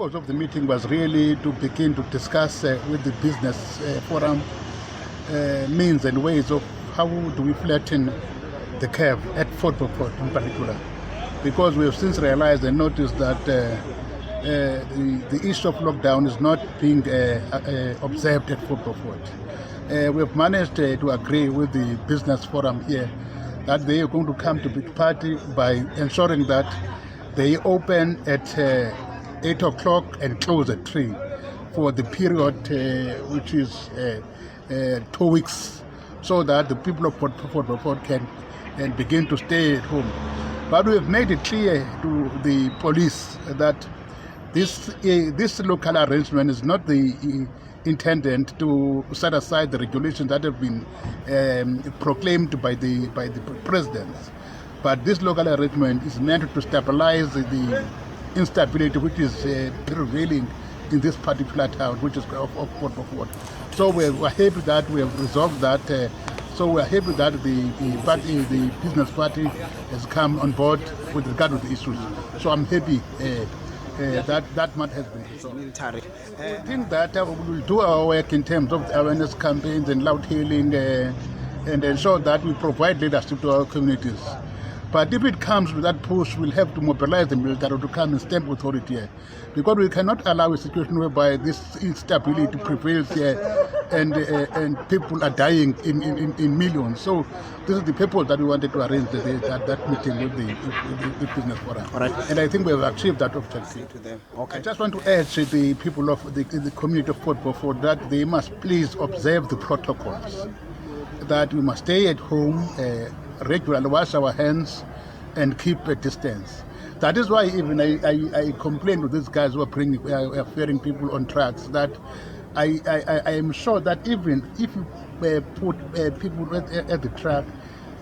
purpose of the meeting was really to begin to discuss with the business forum means and ways of how do we flatten the curve at Fort Beaufort in particular, because we have since realized and noticed that the issue of lockdown is not being observed at Fort Beaufort. We have managed to agree with the business forum here that they are going to come to the party by ensuring that they open at 8 o'clock and close at 3 for the period which is 2 weeks, so that the people of Fort Beaufort can begin to stay at home. But we have made it clear to the police that this local arrangement is not the intended to set aside the regulations that have been proclaimed by the presidents. But this local arrangement is meant to stabilize the instability which is prevailing in this particular town, which is of Fort Beaufort. So we're happy that we have resolved that. So we're happy that the business party has come on board with regard to the issues. So I'm happy that matter has been resolved. I think that we will do our work in terms of awareness campaigns and loud hailing and ensure that we provide leadership to our communities. But if it comes with that push, we'll have to mobilize the military to come and stamp authority here, because we cannot allow a situation whereby this instability prevails here and people are dying in millions. So this is the purpose that we wanted to arrange that meeting with the business forum. All right. And I think we have achieved that objective. Okay. I just want to urge the people of the community of Fort Beaufort that they must please observe the protocols, that we must stay at home, regularly wash our hands and keep a distance. That is why even I complained to these guys who are ferrying people on trucks that I am sure that even if you put people at the truck,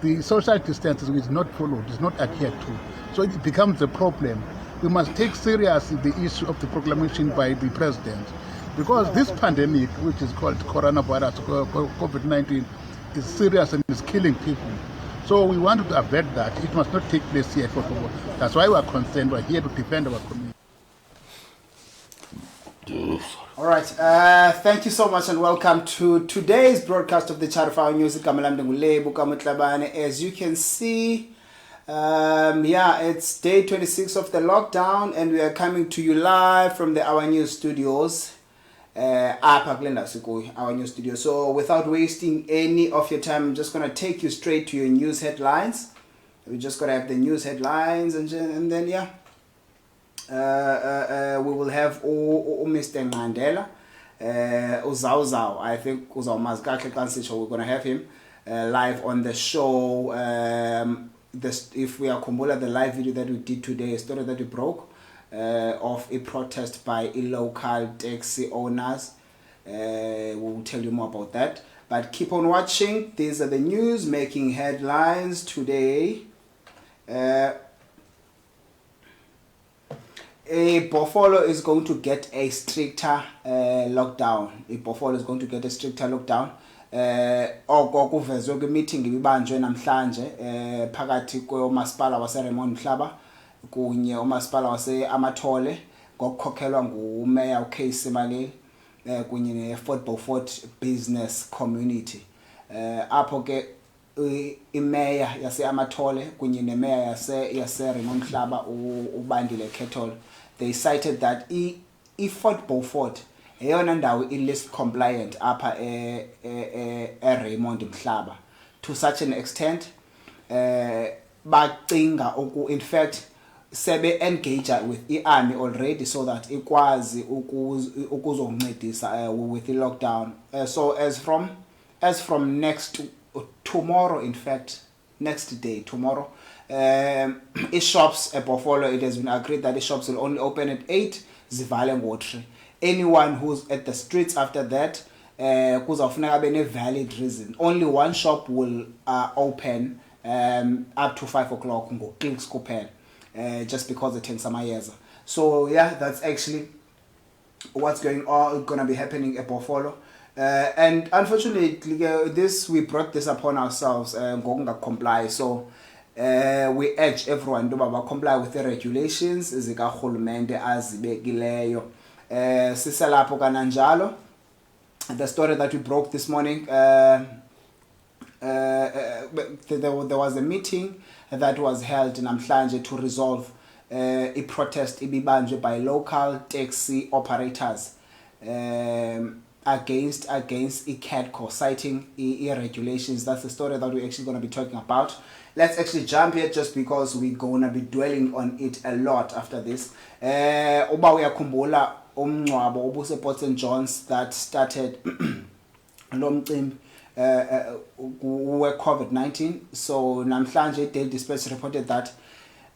the social distance is not followed, is not adhered to. So it becomes a problem. We must take seriously the issue of the proclamation by the president, because this pandemic, which is called coronavirus, COVID-19, is serious and is killing people. So we want to avert that. It must not take place here. That's why we are concerned. We're here to defend our community. All right. Thank you so much and welcome to today's broadcast of the Chart of Our News. As you can see, it's day 26 of the lockdown, and we are coming to you live from the Our News studios. Our News studio. So without wasting any of your time, I'm just going to take you straight to your news headlines. We're just going to have the news headlines and then we will have Mr. Mandela, Uzao. I think Uzao Mazgake Kansisho, we're going to have him live on the show. If we are Kumbula, the live video that we did today, a story that we broke, of a protest by local taxi owners. We'll tell you more about that. But keep on watching. These are the news making headlines today. A Buffalo is going to get a stricter lockdown. A Buffalo is going to get a stricter lockdown. Okuvezwe kwi-meeting ibibanjwe namhlanje phakathi kwemasipala waseRaymond Mhlaba kunye umasipala wase-Amathole ngokukhokhelwa ngumeya uCase Maleli kunye ne-Fort Beaufort Business Community. Apho ke imeya yase-Amathole kunye nemeya yase-Raymond Mhlaba uBandile Kettle, they cited that i-Fort Beaufort eyona ndawo i-list compliant apha e-Raymond Mhlaba, to such an extent bacinga in fact sebe engage with i-army already so that ikwazi ukuzoncedisa with the lockdown. So as from tomorrow, in fact next day, tomorrow, shops at Buffalo, it has been agreed that the shops will only open at 8 zivale ngo-3. Anyone who's at the streets after that, kuzawufuneka abe ne-valid reason. Only one shop will open up to 5 o'clock ngo-clicks kuphela. Just because it takes some years. So yeah, that's actually what's going to be happening at Buffalo. And unfortunately, we brought this upon ourselves and comply. So We urge everyone to comply with the regulations zikahulumende azibekileyo. Siselapho kananjalo. The story that we broke this morning, there was a meeting that was held in Namhlanje to resolve a protest ibibanjwe by local taxi operators against ICADCO, citing regulations. That's the story that we're actually going to be talking about. Let's actually jump here just because we're going to be dwelling on it a lot after this. Uba uyakhumbula umncwabo obuse Port St. John's that started lomcimbi COVID-19. So namhlanje Daily Dispatch reported that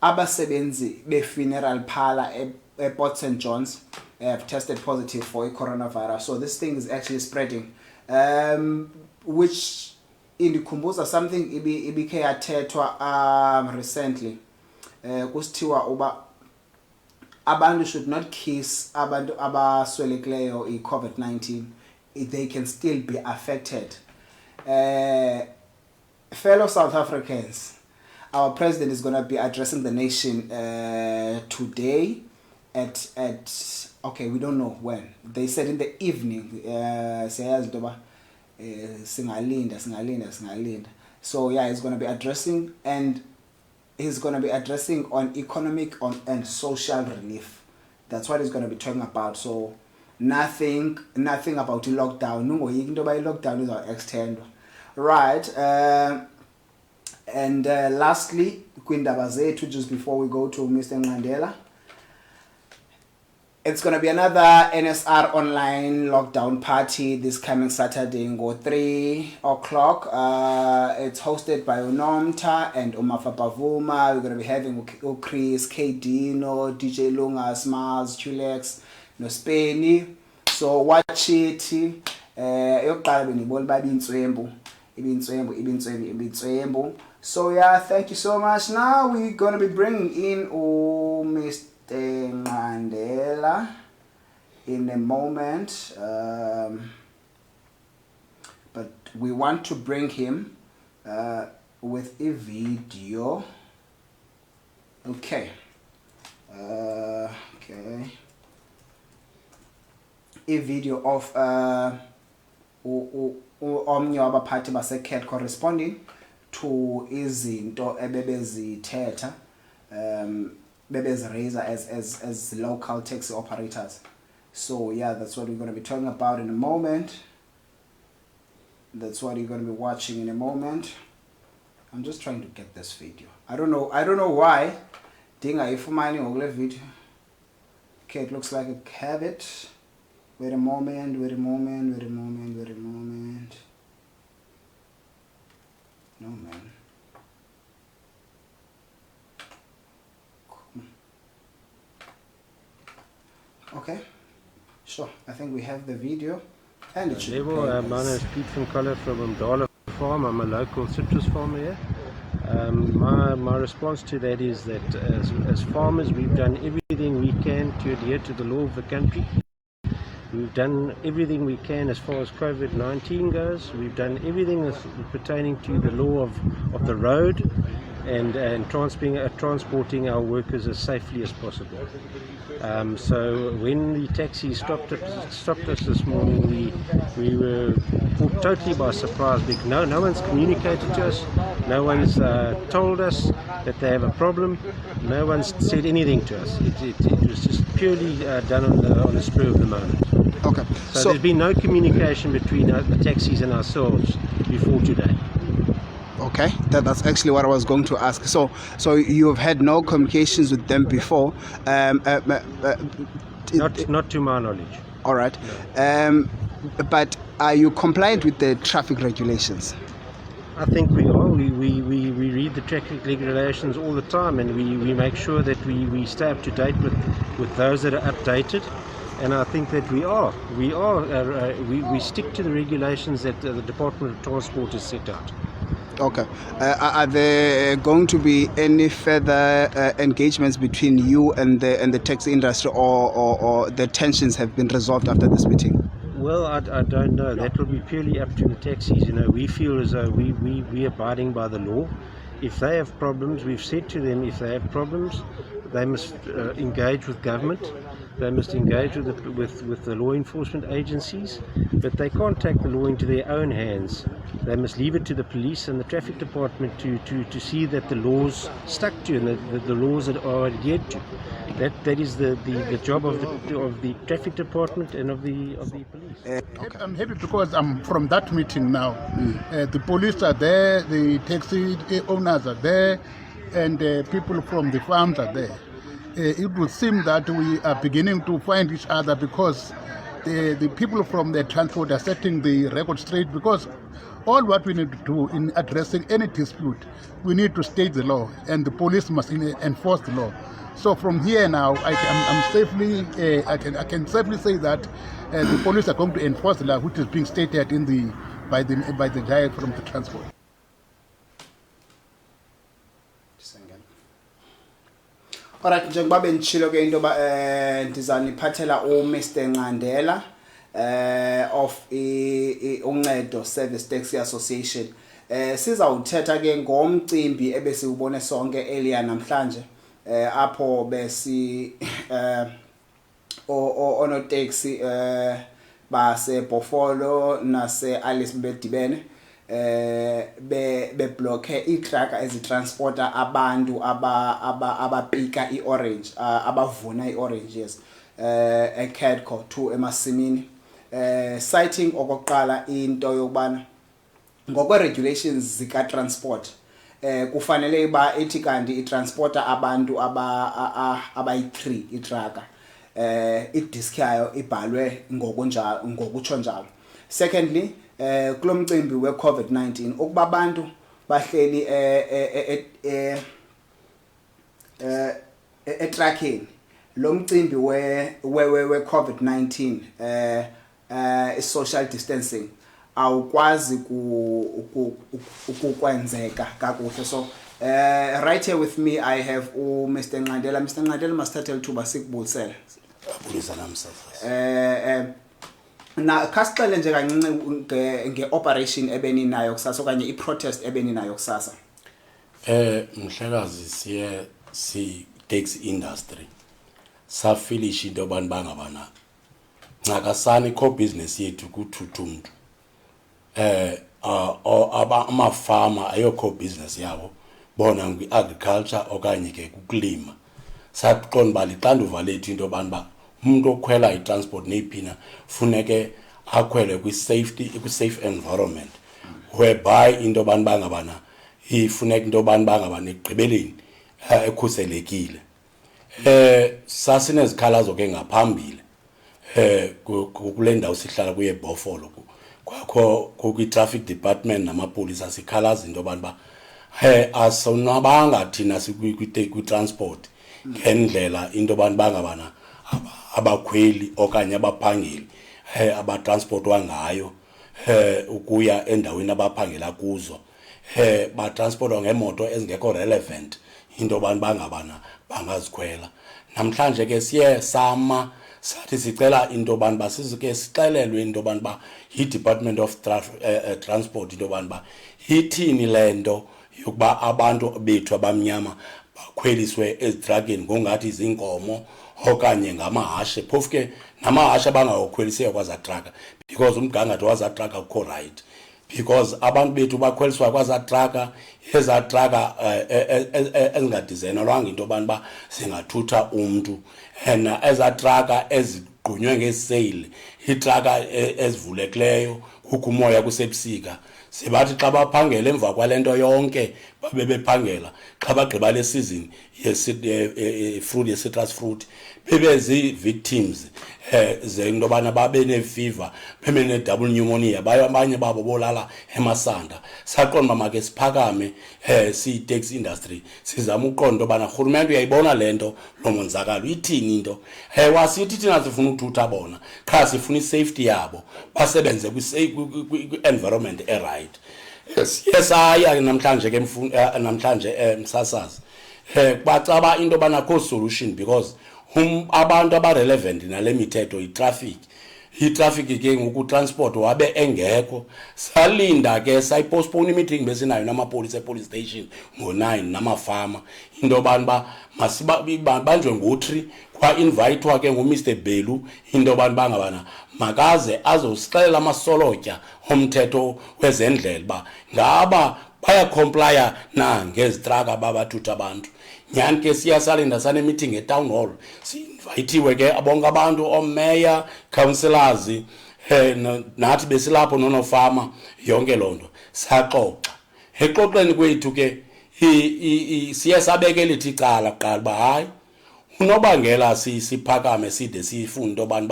abasebenzi be-funeral parlor at Port St. John's have tested positive for a coronavirus. So this thing is actually spreading, which indikhumbuza something ibike yathethwa recently. Kusithiwa uba abantu should not kiss abantu abaswelekileyo i-COVID-19. They can still be affected. Fellow South Africans, our president is going to be addressing the nation today at okay, we don't know when. They said in the evening. Singalinda. So yeah, he's going to be addressing, and he's going to be addressing on economic and social relief. That's what he's going to be talking about. So nothing about the lockdown. No, lockdown is our extend. Right. And lastly, kwindaba zethu, just before we go to Mr. Mandela, it's going to be another NSR online lockdown party this coming Saturday go 3 o'clock. It's hosted by Unomta and Umafa Pavuma. We're going to be having Chris, KD, no DJ Lunga, Smiles, Chulex, no Spainy. So watch it. So yeah, thank you so much. Now we're going to be bringing in Mr. Mandela in a moment, but we want to bring him with a video. Okay. Okay. A video of omnye wabaphathi base-CAT corresponding to izinto ebebezithetha bebeziraise as local taxi operators. So yeah, that's what we're going to be talking about in a moment. That's what you're going to be watching in a moment. I'm just trying to get this video. I don't know why. Dinga ifumani ngokule video. Okay, it looks like I have it. Wait a moment. No, man. Okay, sure. I think we have the video, and it should my name is Piet van Coller from Mdala Farm. I'm a local citrus farmer here. My response to that is that as farmers, we've done everything we can to adhere to the law of the country. We've done everything we can as far as COVID-19 goes. We've done everything that's pertaining to the law of the road and transporting our workers as safely as possible. So when the taxi stopped us this morning, we were caught totally by surprise because no one's communicated to us, no one's told us that they have a problem, no one's said anything to us. It was just purely done on the spur of the moment. Okay. So there's been no communication between the taxis and ourselves before today. Okay, that's actually what I was going to ask. So you've had no communications with them before? Not to my knowledge. All right. No. But are you compliant with the traffic regulations? I think we are. We read the traffic regulations all the time, and we make sure that we stay up to date with those that are updated. And I think that we stick to the regulations that the Department of Transport has set out. Okay. Are there going to be any further engagements between you and the taxi industry, or the tensions have been resolved after this meeting? Well, I don't know. That will be purely up to the taxis. We feel as though we abiding by the law, If they have problems, we've said to them, if they have problems, they must engage with government. They must engage with the law enforcement agencies, but they can't take the law into their own hands. They must leave it to the police and the traffic department to see that the laws stuck to and that the laws are adhered to. That is the job of the traffic department and of the police. Okay. I'm happy because I'm from that meeting now. The police are there, the taxi owners are there, and people from the farms are there. It would seem that we are beginning to find each other because the people from the transport are setting the record straight, because all what we need to do in addressing any dispute, we need to state the law, and the police must enforce the law. So from here now, I can safely say that the police are going to enforce the law, which is being stated by the guy from the transport. Alright, njengoba benitshilo ke into ndizaniphathela uMr Nqandela of uNcedo Service Taxi Association. Sizawuthetha ke ngomcimbi ebesiubone sonke earlier namhlanje apho besi onotaxi base Bofolo nase Alice bedibene be blocker itracker ezitransporta abantu abapika iOrange abavuna iOrange yes eCadco to emasimini citing okokuqala into yokubana ngokwe regulations zika transport kufanele iba ethi kanti itransporta abantu abayi3 itracker idisk yayo ibhalwe ngokutsho njalo. Secondly, kulomcimbi we COVID-19 ukuba abantu bahleli tracking lo mcimbi we COVID-19 social distancing awukwazi ukukwenzeka kakuhle. So right here with me I have Mr Nqandela. Mr Nqandela masithathe lithuba sikubulisele. Abulisa namsasazi. Na kasixele nje kancinci ngeoperation ebeni nayo kusasa okanye iprotest ebeni nayo kusasa. Mhlekazi si taxi industry safilish into abantu bangabana ncakasana ikho business yethu kuthuthumntu amafama ayokho business yabo bona ngi-agriculture okanye ke kukulima. Saqonda bali xanduva lethu into abantu umuntu okhwela i-transport neyiphina funeke akhwele kwi-safe environment whereby into abantu bangabana ifuneka into abantu bangabana ekugqibeleni ekhuselekile. Sasinezikhala ke ngaphambili kule ndawo sihlala kuye Bofolo kwakho kwi-traffic department namapolisa sikhalaza into abantu asonwabanga thina sikwi-transport ngendlela into abantu bangabana abakhweli okanye abaphangeli abatransportwa ngayo ukuya endaweni abaphangela kuzo batransportwa ngemoto ezingekho relevant into abantu bangabana bangazikhwela. Namhlanje ke siye sathi sicela into abantu basizike sixelelwe into abantu yi-Department of Transport into abantu ithini lento yokuba abantu bethu abamnyama bakhweliswe ezitrakeni ngongathi izinkomo okanye ngamahashe. Phofu ke namahashe bangakhweliswa kwaza tracker because umgangatho waza tracker ukho right, because abantu bethu bakhweliswa kwaza tracker eza tracker ezingadesignelwanga into abantu singathutha umuntu and eza tracker ezigqunywe ngesale itracker ezivulekileyo ukumoya kusebusika. Sibathi xa baphangela emva kwalento yonke babe bephangela xa bagqiba le season fruit ye-citrus fruit bebezi victims zento bana babe ne-fever bebe ne-double pneumonia abanye babo bolala emasanda. Saqonda make siphakame siyi-taxi industry sizama uqonda bana urhulumente uyayibona lento lo monzakalo ithini into wasithi thina sifuna ukuthutha bona kha sifuna i-safety yabo basebenze kwi-environment right. Yes aya namhlanje ke namhlanje msasazi bacaba into bana kho solution because abantu abarelevant nale mithetho i-traffic itraffic ke ngoku transport wabe engekho salinda ke sayipostpone meeting besinayo namapolisa epolice station ngo9 namafama into ba masibanjwe ngo3 kwa invitewa ke nguMr Belu into bangabana makaze azosixelela amasolotya omthetho wezendlela ba ngaba baya complya na ngezitraka babathutha abantu nyani ke siyasalinda sane meeting etown hall si-invitiwe ke bonke abantu omeya councillors nathi besilapho nonofama yonke lonto saxoxa exoxeni kwethu ke siye sabeke lithi icala kuqala ba hayi unobangela siphakame side sifuna into bani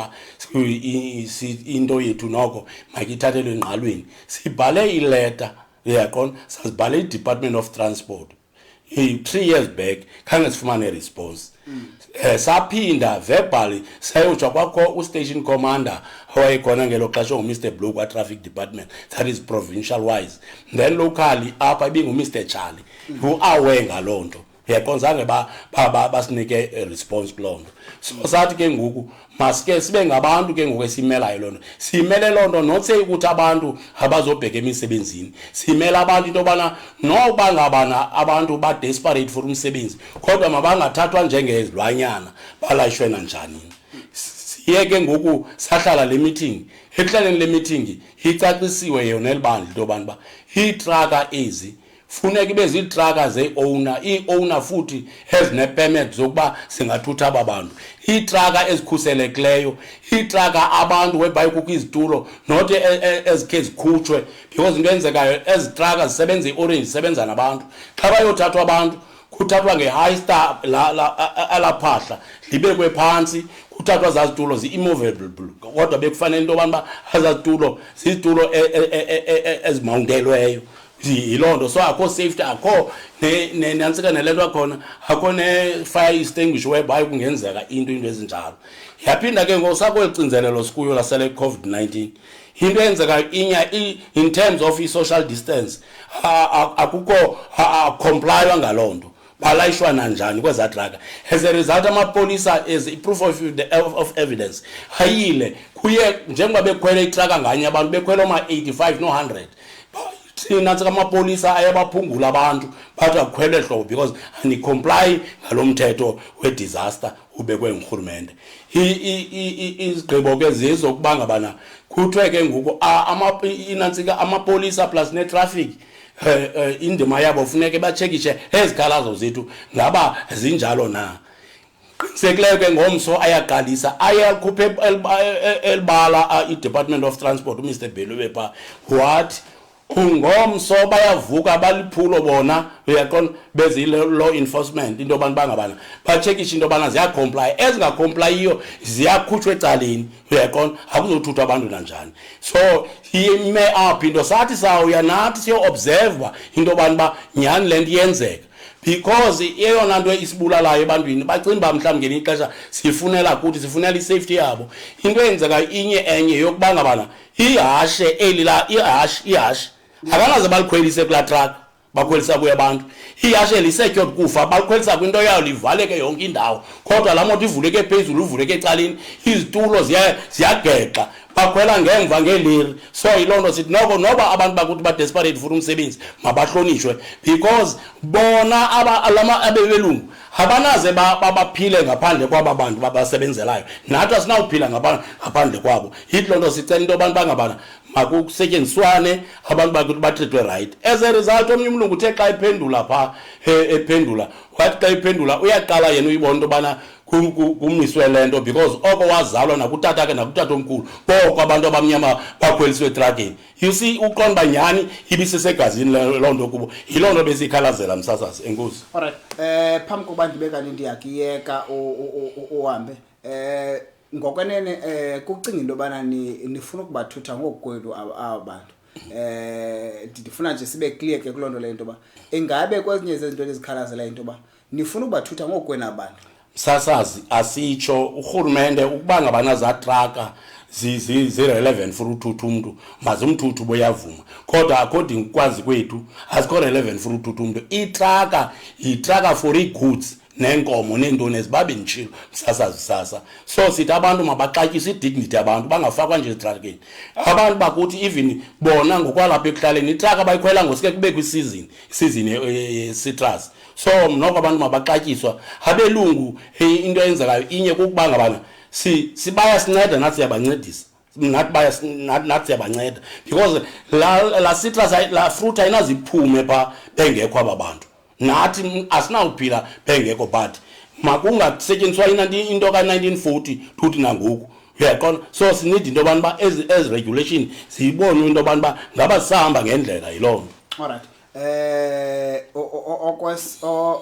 into yethu noko makithathelwe engqalweni sibhale ileta yaqona sasibhale iDepartment of Transport 3 years back khange sifumane response saphinda verbally sayotsha kwakho ustation commander owayekhona ngelo xesha nguMr Blue kwa traffic department that is provincial wise then locally apha ibinguMr Charlie who aware ngalonto yaqonzange basinike response kulonto so sathi ke ngoku masike sibe ngabantu ke ngoku esimelayo lonto simele lonto not say ukuthi abantu abazobheka emisebenzini simela abantu into bana noba ngabana abantu ba desperate for umsebenzi kodwa mabangathathwa njengezilwanyana balayishwe kanjani siye ke ngoku sahlala le meeting ehlaleni le meeting icacisiwe yona elibandla into bana itraka ezi funeka ibe zitraka ze-owner i-owner futhi ezine-permit zokuba singathutha abantu itraka ezikhuselekileyo itraka abantu whereby kukho izitulo not ezikhe zikhutshwe because into enzekayo ezitraka zisebenza i-orange zisebenza nabantu xa bayothathwa abantu kuthathwa nge-high star alaphahla libekwe phantsi kuthathwa zazitulo zi-immovable kodwa bekufanele into bana azazitulo zizitulo ezimountelweyo ilonto so akho safety akho nantsika nelento khona akho ne-fire extinguisher whereby kungenzeka into ezinjalo yaphinda ke ngosakwecinzelelo sikuyo lasele COVID-19 into enzeka in terms of social distance akukho complywa ngalonto balayishwa nanjani kwezadraga as a result amapolisa is proof of evidence hayile kuye njengoba bekhwele itraka nganye abantu bekhwele ma 85 no 100 thina amapolisa ayabaphungula abantu bathi akukhwele hlobo because ani comply ngalomthetho we-disaster ubekwe ngurhulumente izigqibo ke zizokubanga bana kuthwe ke ngoku inantsika amapolisa plus ne-traffic indima yabo funeke batshekishe ezikhalazo zethu ngaba zinjalo na qinisekileyo ke ngomso ayaqalisa ayakhuphe elibala i-Department of Transport uMr Belu bepha wathi ngomso bayavuka baliphulo bona uyaqona bezile law enforcement into bangabana bachekisha into bana ziya comply ezingacomplyyo ziyakhutshwe ecaleni uyaqona akuzothuthwa abantu kanjani so ime up into sathi sawuya nathi siyo observe into bana nyani lento yenzeka because eyona nto isibulalayo ebantwini bacimba mhlawumbe ngelinye ixesha sifunela kuthi sifunela isafety yabo into eyenzeka enye yokubanga bana ihashe elila ihashe akanaze balikhwelise kula truck bakhwelisa kuye abantu ihashe lisetywa kufa balikhwelisa kwinto yayo livaleke yonke indawo kodwa la moto ivuleke phezulu ivuleke ecaleni izitulo ziyageqa bakhwela ngemva ngeliri so ilonto sithi noba abantu bakuthi ba desperate for umsebenzi mabahlonishwe because bona abebelungu abanaze baphile ngaphandle kwaba bantu babasebenzelayo nathi asinawuphila ngaphandle kwabo yilonto sicela into abantu bangabana makusetyenziswane abantu bakuthi batrethwe right as a result omnye umlungu uthe xa iphendula pha ephendula wathi xa iphendula uyaqala yena uyibona into bana kumiswe lento because oko wazalwa nakutata ke nakutata omkhulu boko abantu abamnyama bakhweliswe etrakeni you see uqonda banyani ibisesegazini lonto kubo yilonto besikhalazela msasasi enkosi alright phambi koba ndibeka into yakiyeka uhambe ngokwenene kucinga into bana nifuna ukubathutha ngokwenu abantu ndifuna nje sibe clear ke kulonto le into ba engabe kwezinye zezinto ezikhalazela into ba nifuna ukubathutha ngokwenu abantu sasazi asitsho urhulumente ukuba ngabana za traka zi-relevant for uthutha umuntu maze umthuthu boyavuma kodwa according kwazi kwethu asikho relevant for uthutha umuntu itraka yitraka for i-goods nenkomo nentoni ezibabe njilo msasazi so sithi abantu mabaxatyiswe idignity abantu bangafakwa nje ezitrakeni abantu bakuthi even bona ngokwalapha ekuhlaleni itruck abayikhwela ngosike kube kwisizini citrus so noko abantu mabaxatyiswa abelungu into eyenzekayo inye kukuba ngabana sibaya sinceda nathi siyabancedisa nathi siyabanceda because la citrus la fruit ayinaziphume pha bengekho abantu nathi asinawuphila bengekho but makungasetyenziswa into ka-1940 tuthi nangoku uyaqona so sinid into abantu ba as regulation siyibone into abantu ba ngaba sihamba ngendlela yiloo nto. Alright,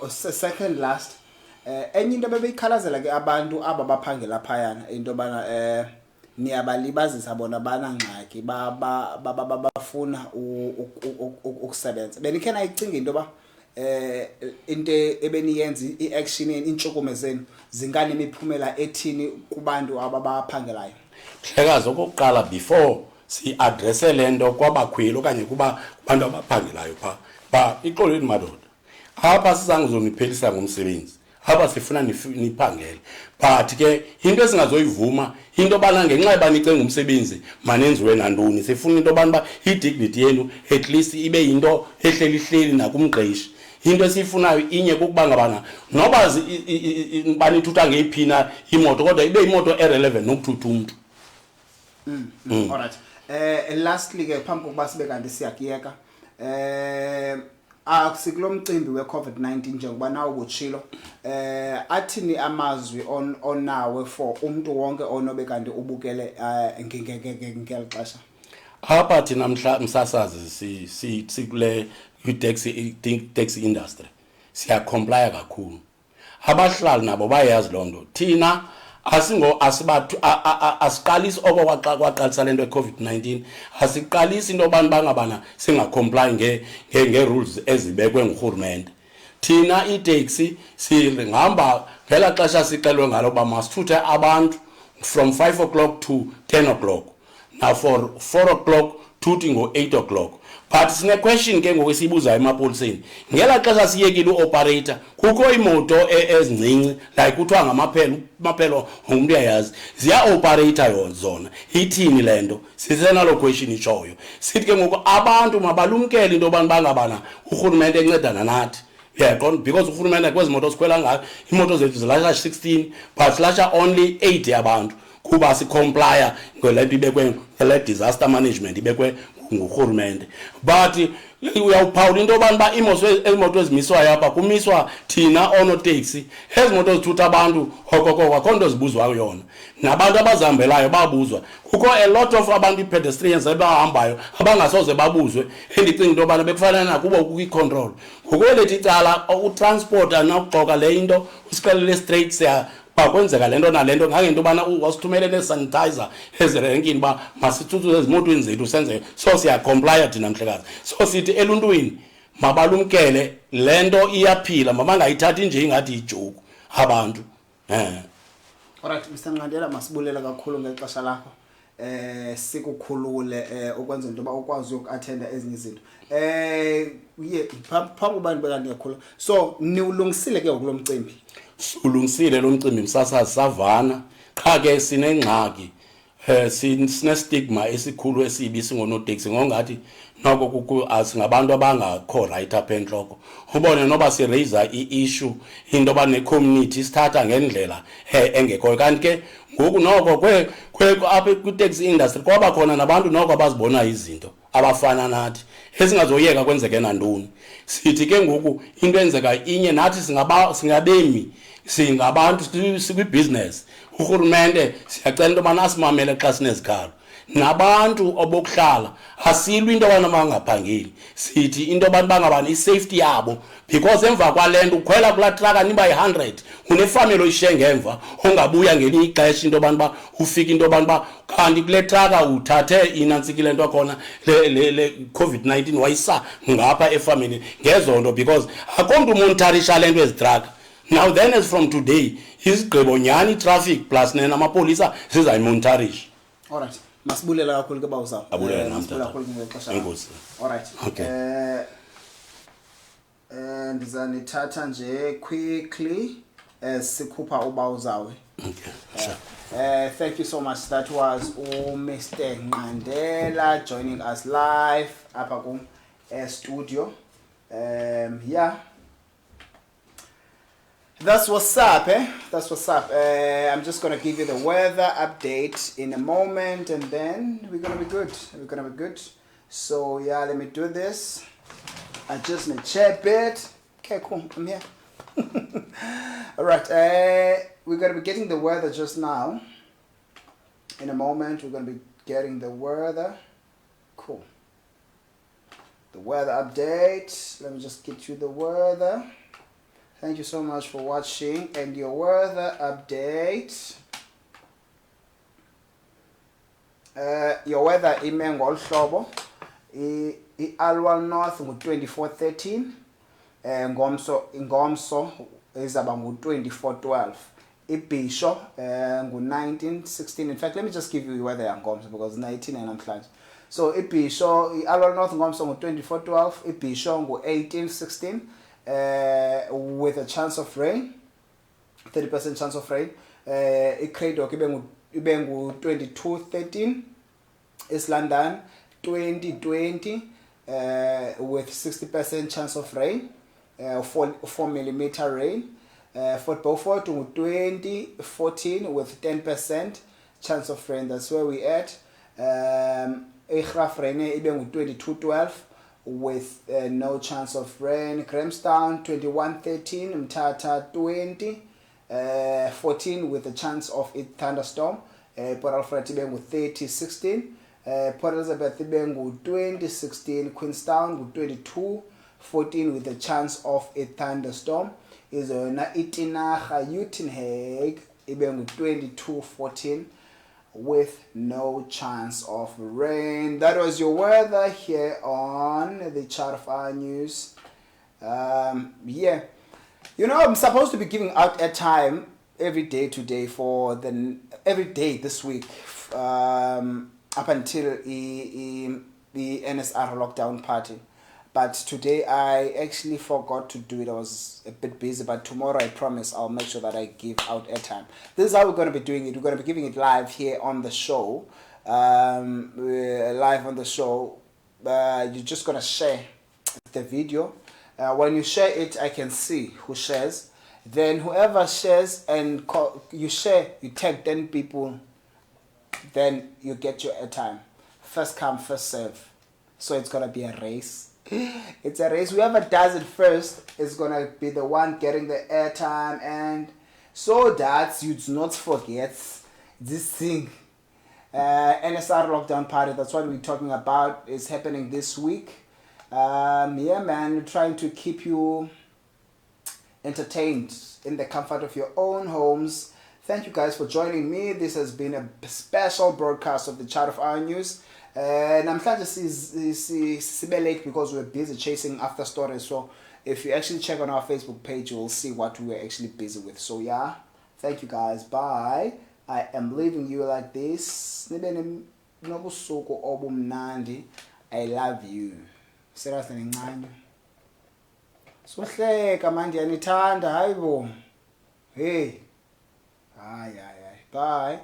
second last enye into bebeyikhalazela ke abantu aba baphangela phayana into bana niyabalibazisa bona banangxaki bafuna ukusebenza benikhe nayicinga into ba into ebeniyenza iaction intshukumo zenu zinganemiphumela ethini kubantu ababaphangelayo. Hlekazi okokuqala before si address lento kwabakhweli okanye kubantu abaphangelayo pha ixolweni madoda apha sizange uzoniphelisa ngomsebenzi apha sifuna niphangele but ke into esingazoyivuma into bana ngenxa ebanicenga umsebenzi manenziwe nantoni sifuna into bana idignity yenu at least ibe into ehlelihleli nakumqeshi into esifunayo inye kukuba ngabana noba banithutha ngeyiphina imoto kodwa ibe imoto irrelevant nokuthutha umuntu. Alright, lastly ke phambi kokuba sibe kanti siyakiyeka sikulo mcimbi we-COVID-19 njengoba nawo butshilo athini amazwi onawe for umuntu wonke onobe kanti ubukele ngeli xesha apha thina msasazi sikule taxi industry siyakomplya kakhulu abahlali nabo bayazi loo nto thina asiqalisi oko kwaqalisa lento ye-COVID-19 asiqalisi into abantu bangabana singacomply nge-rules ezibekwe ngurhulumente thina itaxi sihamba ngela xesha sixelwe ngalo uba masithuthe abantu from 5 o'clock to 10 o'clock now for 4 o'clock tuthi ngo-8 o'clock but sine-question ke ngokwesiyibuzayo emapoliseni ngela xesha siyekile u-operator kukho imoto ezincinci like kuthiwa ngamaphelo umuntu uyayazi ziya-operator zona ithini le nto sisenalo question itshoyo sithi ke ngoku abantu mabalumkele into yobana bangabana urhulumente encedana nathi uyaqonda because urhulumente kwezi moto sikhwela ngayo imoto zethu zilasha 16 but silasha only 8 yabantu kuba sikomplya ngolento ibekwe ngele disaster management ibekwe ngurhulumente but uyawuphawula into yobana uba imoto ezimiswayo apha kumiswa thina oonoteksi ezi moto zithutha abantu okokoko akho nto zibuzwayo yona nabantu abazihambelayo babuzwa kukho a lot of abantu i-pedestrians abahambayo abangasoze babuzwe endicinga into yobana bekufanele nakubo kukwi-control ngokwelethi icala utransport nokuxoka le into usixelele straight kwenzeka lento nalento ngangento yobana wasithumele ne-sanitizer ezirenkini uba masithuthuze ezimotweni zethu senze so siyakomplya thina mhlekazi so sithi eluntwini mabalumkele le nto iyaphila mabangayithathi nje ingathi ijoku abantu. Alright, Mr. Nqandela masibulela kakhulu ngexesha lakho sikukhulule ukwenza into yoba ukwazi ukuattenda ezinye izinto phambi kubantu bekanti kakhulu so niwulungisile ke ngokulo mcimbi ulungisile lo mcimbi msasazi savana qha ke sinengxaki sine-stigma esikhulu esibi singonoteksi ngongathi noko asingabantu abangakho right apha entloko ubone noba siraise i-issue into yoba ne-community sithatha ngendlela engekhoyo kanti ke ngoku noko apha kwi-taxi industry kwaba khona nabantu noko abazibona izinto abafana nathi esingazoyeka kwenzeke nantoni sithi ke ngoku into enzeka inye nathi singabemi singabantu sikwi-business urhulumente siyacela into yobana asimamele xa sinezikhalo nabantu obokuhlala asilwi into yobana bangaphangeli sithi into yobana bangabani i-safety yabo because emva kwale nto ukhwela kulaa traka niba yi-100 unefamily oyishiye ngemva ongabuya ngelinye ixesha into yobana uba ufike into yobana uba kanti kule traka uthathe inantsikile nto khona le COVID-19 wayisa ngapha efamily ngezo nto because akho mntu umonitarisha le nto ezitraka. Now then as from today izigqibo nyani traffic plus namapolisa sizayimonitarisha. Alright, masibulela kakhulu ke bawuza. Abulela namhlanje. Kakhulu ngexesha. Enkosi. Alright. Okay. and zanithatha nje quickly sikhupha ubawuzawe. Okay, sure. Thank you so much. That was Mr. Ngandela joining us live apha kum studio. Yeah. That's what's up, That's what's up. I'm just gonna give you the weather update in a moment, and then we're gonna be good. We're gonna be good. So yeah, let me do this. Adjust my chair bit. Okay, cool. I'm here. All right. We're gonna be getting the weather just now. In a moment, we're gonna be getting the weather. Cool. The weather update. Let me just get you the weather. Thank you so much for watching, and your weather update. Your weather ime ngolhlobo. I-Alwal North ngu-2413. Ngomso izaba ngu-2412. Ibisho ngu-1916. In fact, let me just give you weather yangomso because 19 namhlanje. So Ibisho, I-Alwal North ngomso ngu-2412. Ibisho ngu-1816. With a chance of rain, 30% chance of rain. I-Craddock ibe ngu-2213. East London 2020 with 60% chance of rain, 4 millimeter rain. Fort Beaufort 2014 with 10% chance of rain. That's where we at. Egrafrene ibe ngu-2212 with no chance of rain. Grahamstown 2113. Mthatha 14 with a chance of a thunderstorm. Port Alfred ibe ngu-3016. Port Elizabeth ibe ngu-2016. Queenstown ngu-2214 with a chance of a thunderstorm. Izona iTinarha Uitenhage ibe ngu-2214 with no chance of rain. That was your weather here on the Chart of OurNews. Yeah, you know, I'm supposed to be giving out airtime every day today for every day this week, up until the NSR lockdown party. But today I actually forgot to do it. I was a bit busy, but tomorrow I promise I'll make sure that I give out airtime. This is how we're going to be doing it. We're going to be giving it live here on the show. Live on the show. You're just going to share the video. When you share it, I can see who shares. Then whoever shares and you share, you tag 10 people, then you get your airtime. First come, first serve. So it's going to be a race. It's a race. Whoever does it first is going to be the one getting the airtime, and so that you do not forget this thing. NSR lockdown party, that's what we're talking about, is happening this week. Yeah, man, we're trying to keep you entertained in the comfort of your own homes. Thank you guys for joining me. This has been a special broadcast of the Chart of OurNews. And I'm glad to see late because we're busy chasing after stories. So if you actually check on our Facebook page, you will see what we were actually busy with. So yeah, thank you guys. Bye. I am leaving you like this. I love you. Seriously, ngani. Sohleka manje yanithanda hayibo. Hey. Hayi. Bye.